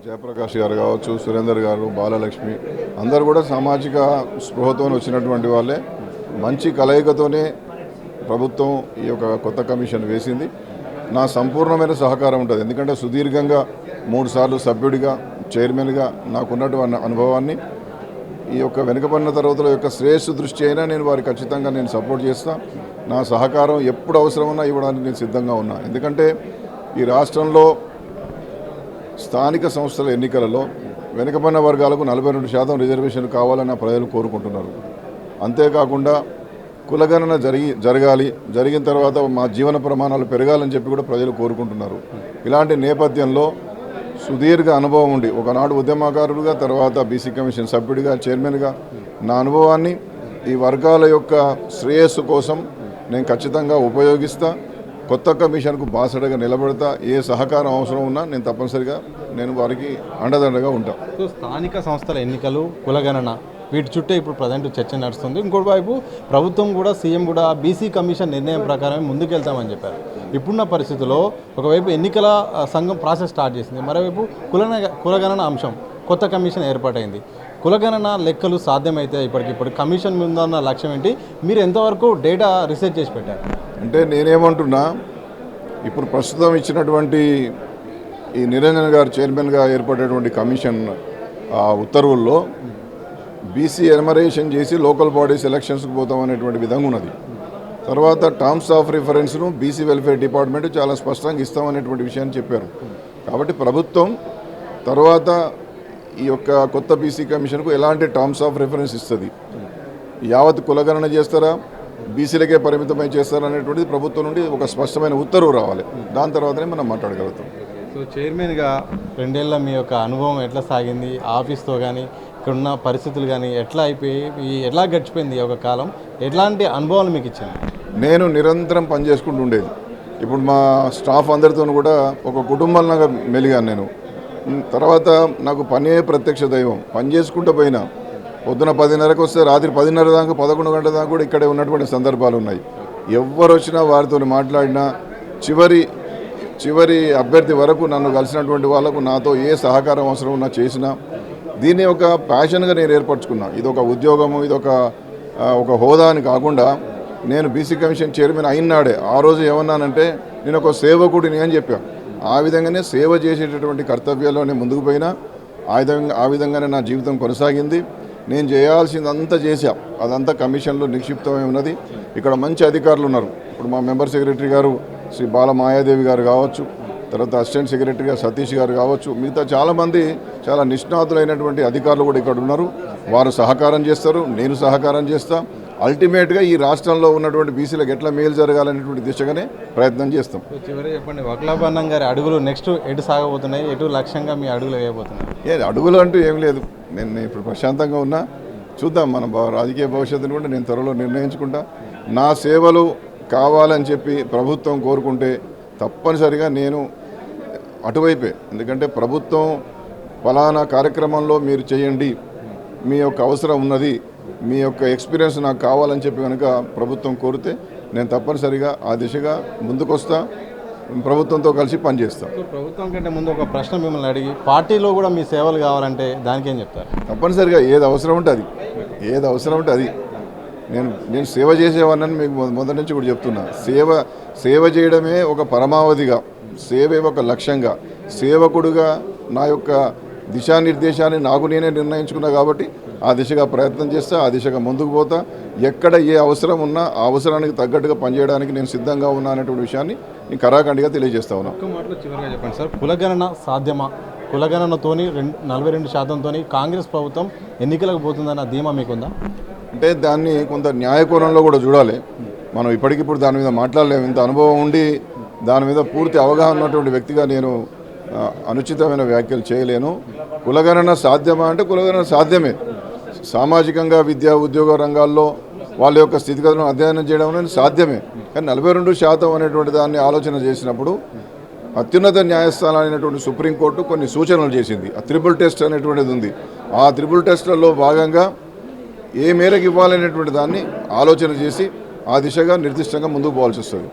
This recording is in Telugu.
జయప్రకాష్ గారు కావచ్చు, సురేందర్ గారు, బాలలక్ష్మి అందరూ కూడా సామాజిక స్పృహతో వచ్చినటువంటి వాళ్ళే. మంచి కలయికతోనే ప్రభుత్వం ఈ యొక్క కొత్త కమిషన్ వేసింది. నా సంపూర్ణమైన సహకారం ఉంటుంది. ఎందుకంటే సుదీర్ఘంగా 3 సార్లు సభ్యుడిగా, చైర్మన్గా నాకున్నటువంటి అనుభవాన్ని ఈ యొక్క వెనుకబడిన తరగతుల యొక్క శ్రేయస్సు దృష్టి అయినా నేను వారికి ఖచ్చితంగా నేను సపోర్ట్ చేస్తాను. నా సహకారం ఎప్పుడు అవసరమన్నా ఇవ్వడానికి నేను సిద్ధంగా ఉన్నా. ఎందుకంటే ఈ రాష్ట్రంలో స్థానిక సంస్థల ఎన్నికలలో వెనుకబడిన వర్గాలకు 42% రిజర్వేషన్ కావాలని ప్రజలు కోరుకుంటున్నారు. అంతేకాకుండా కులగణన జరగాలి, జరిగిన తర్వాత మా జీవన ప్రమాణాలు పెరగాలని చెప్పి కూడా ప్రజలు కోరుకుంటున్నారు. ఇలాంటి నేపథ్యంలో సుదీర్ఘ అనుభవం ఉండి ఒకనాడు ఉద్యమకారుడిగా, తర్వాత బీసీ కమిషన్ సభ్యుడిగా, చైర్మన్గా నా అనుభవాన్ని ఈ వర్గాల యొక్క శ్రేయస్సు కోసం నేను ఖచ్చితంగా ఉపయోగిస్తా. కొత్త కమిషన్కు బాసటగా నిలబడతా. ఏ సహకారం అవసరం ఉన్నా నేను తప్పనిసరిగా వారికి అండదండగా ఉంటాను. స్థానిక సంస్థల ఎన్నికలు, కులగణన వీటి చుట్టే ఇప్పుడు ప్రజెంట్ చర్చ నడుస్తుంది. ఇంకోటి వైపు ప్రభుత్వం కూడా, సీఎం కూడా బీసీ కమిషన్ నిర్ణయం ప్రకారమే ముందుకెళ్తామని చెప్పారు. ఇప్పుడున్న పరిస్థితుల్లో ఒకవైపు ఎన్నికల సంఘం ప్రాసెస్ స్టార్ట్ చేసింది, మరోవైపు కులగణన అంశం కొత్త కమిషన్ ఏర్పాటైంది. కులగణన లెక్కలు సాధ్యమైతే ఇప్పటికిప్పుడు కమిషన్ ముందన్న లక్ష్యం ఏంటి? మీరు ఎంతవరకు డేటా రీసెర్చ్ చేసి పెట్టారు? అంటే నేనేమంటున్నా, ఇప్పుడు ప్రస్తుతం ఇచ్చినటువంటి ఈ నిరంజన్ గారు చైర్మన్గా ఏర్పడేటువంటి కమిషన్ ఉత్తర్వుల్లో బీసీ ఎనమరేషన్ చేసి లోకల్ బాడీస్ ఎలక్షన్స్కి పోతామనేటువంటి విధంగా ఉన్నది. తర్వాత టర్మ్స్ ఆఫ్ రిఫరెన్స్ను బీసీ వెల్ఫేర్ డిపార్ట్మెంట్ చాలా స్పష్టంగా ఇస్తామనేటువంటి విషయాన్ని చెప్పారు. కాబట్టి ప్రభుత్వం తర్వాత ఈ యొక్క కొత్త బీసీ కమిషన్కు ఎలాంటి టర్మ్స్ ఆఫ్ రిఫరెన్స్ ఇస్తుంది, యావత్ కులగణన చేస్తారా, బీసీలకే పరిమితమై చేస్తారా అనేటువంటిది ప్రభుత్వం నుండి ఒక స్పష్టమైన ఉత్తర్వు రావాలి. దాని తర్వాతనే మనం మాట్లాడగలుగుతాం. సో చైర్మన్గా 2 ఏళ్ళ మీ యొక్క అనుభవం ఎట్లా సాగింది? ఆఫీస్తో కానీ ఇక్కడున్న పరిస్థితులు కానీ ఎట్లా అయిపోయి ఎట్లా గడిచిపోయింది ఒక కాలం? ఎట్లాంటి అనుభవాలు మీకు ఇచ్చింది? నేను నిరంతరం పనిచేసుకుంటూ ఉండేది. ఇప్పుడు మా స్టాఫ్ అందరితో కూడా ఒక కుటుంబంలాగా మెలిగాను నేను. తర్వాత నాకు పనే ప్రత్యక్ష దైవం. పని చేసుకుంటూ పోయినా పొద్దున 10:30కి వస్తే రాత్రి 10:30 దాకా, 11 గంటల దాకా కూడా ఇక్కడే ఉన్నటువంటి సందర్భాలు ఉన్నాయి. ఎవరు వచ్చినా వారితో మాట్లాడినా, చివరి అభ్యర్థి వరకు నన్ను కలిసినటువంటి వాళ్ళకు నాతో ఏ సహకారం అవసరం ఉన్నా చేసినా దీన్ని ఒక ప్యాషన్గా నేను ఏర్పరచుకున్నా. ఇది ఒక ఉద్యోగము, ఇది ఒక హోదా అని కాకుండా నేను బీసీ కమిషన్ చైర్మన్ అయినాడే ఆ రోజు ఏమన్నానంటే నేను ఒక సేవకుడిని అని చెప్పాను. ఆ విధంగానే సేవ చేసేటటువంటి కర్తవ్యాల్లోనే ముందుకు పోయినా. ఆ విధంగానే నా జీవితం కొనసాగింది. నేను చేయాల్సిందంతా చేశా. అదంతా కమిషన్లో నిక్షిప్తమై ఉన్నది. ఇక్కడ మంచి అధికారులు ఉన్నారు. ఇప్పుడు మా మెంబర్ సెక్రటరీ గారు శ్రీ బాల మాయాదేవి గారు కావచ్చు, తర్వాత అసిస్టెంట్ సెక్రటరీగా సతీష్ గారు కావచ్చు, మిగతా చాలామంది చాలా నిష్ణాతులైనటువంటి అధికారులు కూడా ఇక్కడ ఉన్నారు. వారు సహకారం చేస్తారు, నేను సహకారం చేస్తా. అల్టిమేట్గా ఈ రాష్ట్రంలో ఉన్నటువంటి బీసీలకు ఎట్లా మేలు జరగాలనేటువంటి దిశగానే ప్రయత్నం చేస్తాం. చివరి చెప్పండి, వక్లాభరణం గారి అడుగులు నెక్స్ట్ ఎటు సాగబోతున్నాయి? ఎటు లక్ష్యంగా మీ అడుగులు వేయబోతున్నాయి? అడుగులు అంటూ ఏం లేదు. నేను ఇప్పుడు ప్రశాంతంగా ఉన్నా. చూద్దాం, మన రాజకీయ భవిష్యత్తును కూడా నేను త్వరలో నిర్ణయించుకుంటా. నా సేవలు కావాలని చెప్పి ప్రభుత్వం కోరుకుంటే తప్పనిసరిగా నేను అటువైపే. ఎందుకంటే ప్రభుత్వం ఫలానా కార్యక్రమంలో మీరు చేయండి, మీ యొక్క అవసరం ఉన్నది, మీ యొక్క ఎక్స్పీరియన్స్ నాకు కావాలని చెప్పి కనుక ప్రభుత్వం కోరితే నేను తప్పనిసరిగా ఆ దిశగా ముందుకొస్తా, ప్రభుత్వంతో కలిసి పనిచేస్తాం. ప్రభుత్వం కంటే ముందు ఒక ప్రశ్న మిమ్మల్ని అడిగి, పార్టీలో కూడా మీ సేవలు కావాలంటే దానికి ఏం చెప్తారు? తప్పనిసరిగా ఏది అవసరం ఉంటే అది నేను సేవ చేసేవాడిని మీకు మొదటి నుంచి కూడా చెప్తున్నా. సేవ చేయడమే ఒక పరమావధిగా, సేవే ఒక లక్ష్యంగా, సేవకుడుగా నా యొక్క దిశానిర్దేశాన్ని నాకు నేనే నిర్ణయించుకున్నా. కాబట్టి ఆ దిశగా ప్రయత్నం చేస్తా, ఆ దిశగా ముందుకు పోతా. ఎక్కడ ఏ అవసరం ఉన్నా ఆ అవసరానికి తగ్గట్టుగా పనిచేయడానికి నేను సిద్ధంగా ఉన్నా అనేటువంటి విషయాన్ని నేను కరాఖండిగా తెలియజేస్తా ఉన్నా. ఒక్క మాటలో చివరిగా చెప్పండి సార్, కులగణన సాధ్యమా? కులగణనతోని 42%తోని కాంగ్రెస్ ప్రభుత్వం ఎన్నికలకు పోతుందన్న ధీమా మీకుందా? అంటే దాన్ని కొంత న్యాయకోణంలో కూడా చూడాలి. మనం ఇప్పటికిప్పుడు దాని మీద మాట్లాడలేము. ఇంత అనుభవం ఉండి దాని మీద పూర్తి అవగాహన ఉన్నటువంటి వ్యక్తిగా నేను అనుచితమైన వ్యాఖ్యలు చేయలేను. కులగణన సాధ్యమా అంటే కులగణన సాధ్యమే. సామాజికంగా విద్యా ఉద్యోగ రంగాల్లో వాళ్ళ యొక్క స్థితిగతులను అధ్యయనం చేయడం అనేది సాధ్యమే. కానీ 42% అనేటువంటి దాన్ని ఆలోచన చేసినప్పుడు అత్యున్నత న్యాయస్థానం అయినటువంటి సుప్రీంకోర్టు కొన్ని సూచనలు చేసింది. ఆ త్రిబుల్ టెస్ట్ అనేటువంటిది ఉంది. ఆ త్రిబుల్ టెస్ట్లలో భాగంగా ఏ మేరకు ఇవ్వాలనేటువంటి దాన్ని ఆలోచన చేసి ఆ దిశగా నిర్దిష్టంగా ముందుకు పోవాల్సి వస్తుంది.